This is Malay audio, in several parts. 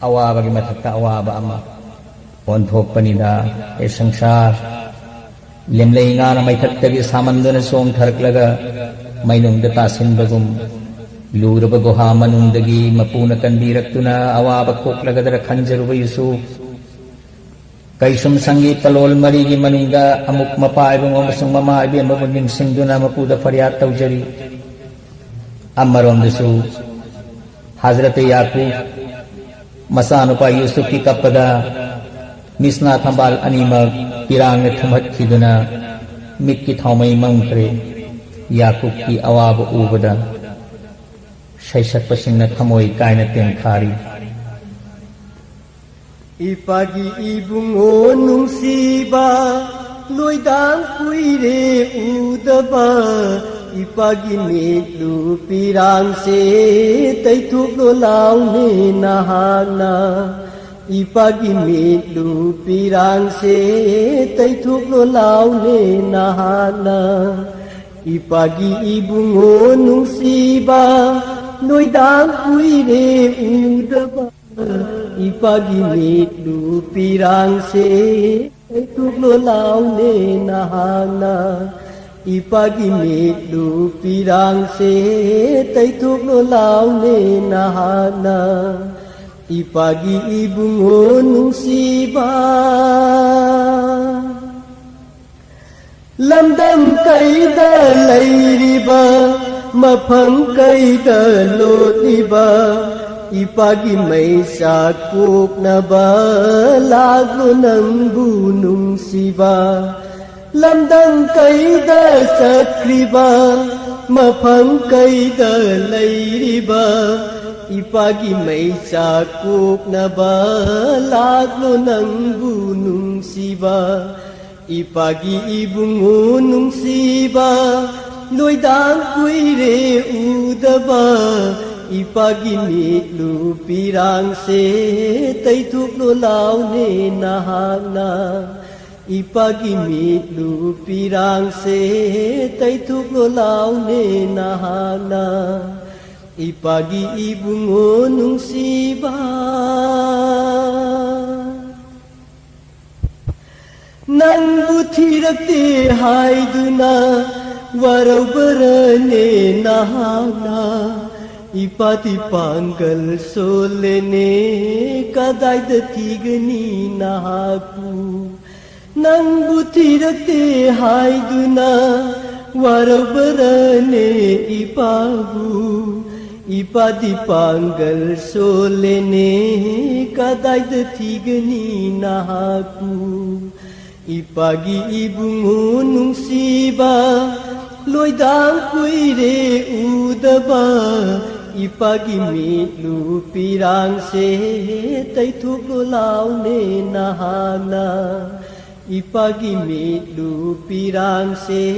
awabagi mathakta awaba ama onthokpanida e sangsar lemlei nga na maithaktagi samandana song tharaklaga mainungda tasinbagum luraba goha manungdagi mapuna kanbiraktuna awaba koklagadara khanjaruba Yusuf kaisum sangi palol marigi manungda amuk mapaibong amasung mamaibi amabaging singduna mapuda faryat taujari ammaromdasu Hazrat Yaqub masanupa Yusuf ki kapada misna thambal animag pirang na thumakhiduna mikki thaumai mangkre Yaqub ki awaba ubada shaishat pasingna thamoi kaina tengkhari Ipagi ibungo nungsiba loidang kuire udaba Ipagi mitlu pirang se taituk lo lau ne nahana Ipagi mitlu pirang se taituk lo lau ne nahana Ipagi ibungo nungsiba loidang kuire udaba Ipagi mitlu pirang se taituk lo lau ne nahana Ipagi mitlu pirang se taituk lo lau ne nahana Ipagi ibungo nungsiba Lamdam kaida lairiba mafam kaida lodiba Ipagi may sakop na ba lago ng bunong siba Lamdang kaida sakriba mafam kaida layriba Ipagi may sakop na ba lago ng bunong siba Ipagi ibungo nung siba loidang kuire udaba Ipagi mitlu pirang se taituk lo lau ne nahana Ipagi mitlu pirang se taituk lo lau ne nahana Ipagi ibungo nung siba Nang butirakte haiduna warau berane nahana Ipati panggal solene kadai datigani nahaku Nang butirakte haiduna warabarane ipahu Ipati panggal solene kadai datigani nahaku Ipagi ibungo nung siba loidang kuire udaba Ipagi mitlu pirang se taituk lo lau ne nahana Ipagi mitlu pirang se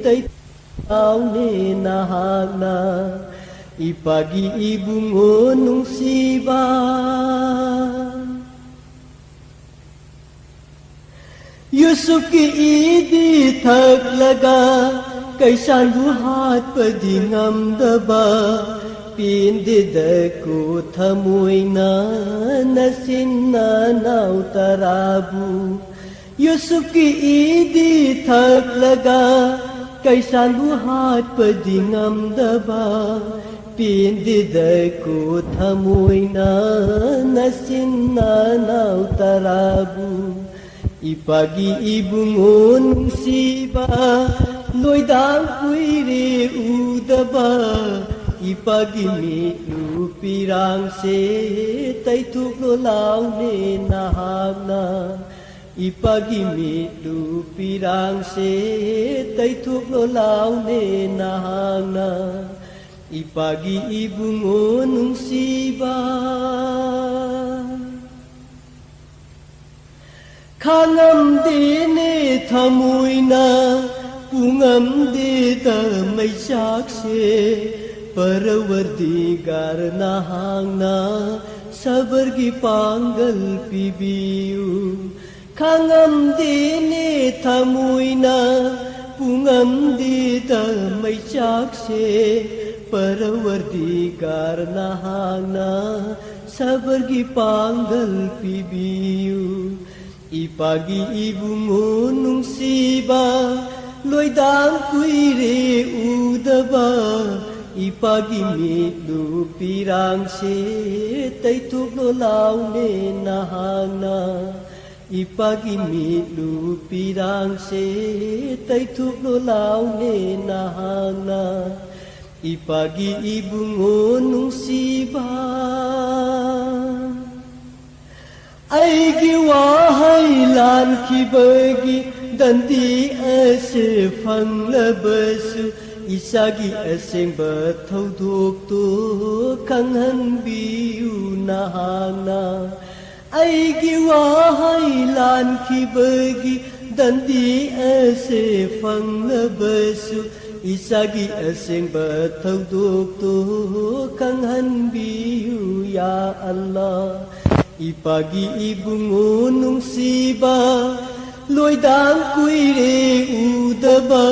taituk lo lau ne nahana Ipagi ibungo nung siba Yusuf ki idi thak laga Kaisan buhat padingam daba Pindida ko thamoy na nasin na nautarabu Yusuf ki idi thak laga Kaisan buhat padingam daba Pindida ko thamoy na nasin na nautarabu Ipagi ibungon siba loidang kuire udaba Ipagi mitlu pirang se taituk lo lau ne nahana Ipagi mitlu pirang se taituk lo lau ne nahana Ipagi ibungon siba Khangam dene thamoy na pungam de da may sakse Parawardigar nahang na sabargi panggal pibiyu Khangam dene thamoy na pungam de da may sakse Parawardigar nahang na sabargi panggal pibiu ipagi ibungo nung siba loidang kuire udaba ipagi mitlu pirang se taituk lo laune nahana ipagi mitlu pirang se taituk lo laune nahana ipagi ibungo nung siba ay giwahay lan kibagi dandi ase panglabasu isagi aseng batau dokto kangan biu nahana ay giwahay lan kibagi dandi ase panglabasu isagi aseng batau dokto kangan biu ya Allah ipagi ibungo nung siba loidang kuire udaba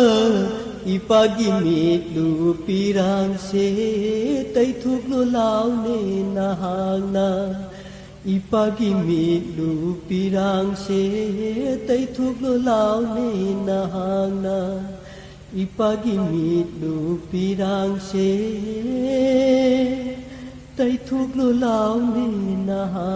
ipagi mitlu pirang se taituk lo laune nahana ipagi mitlu pirang se taituk lo laune nahana ipagi mitlu pirang se taituk lo laune nahana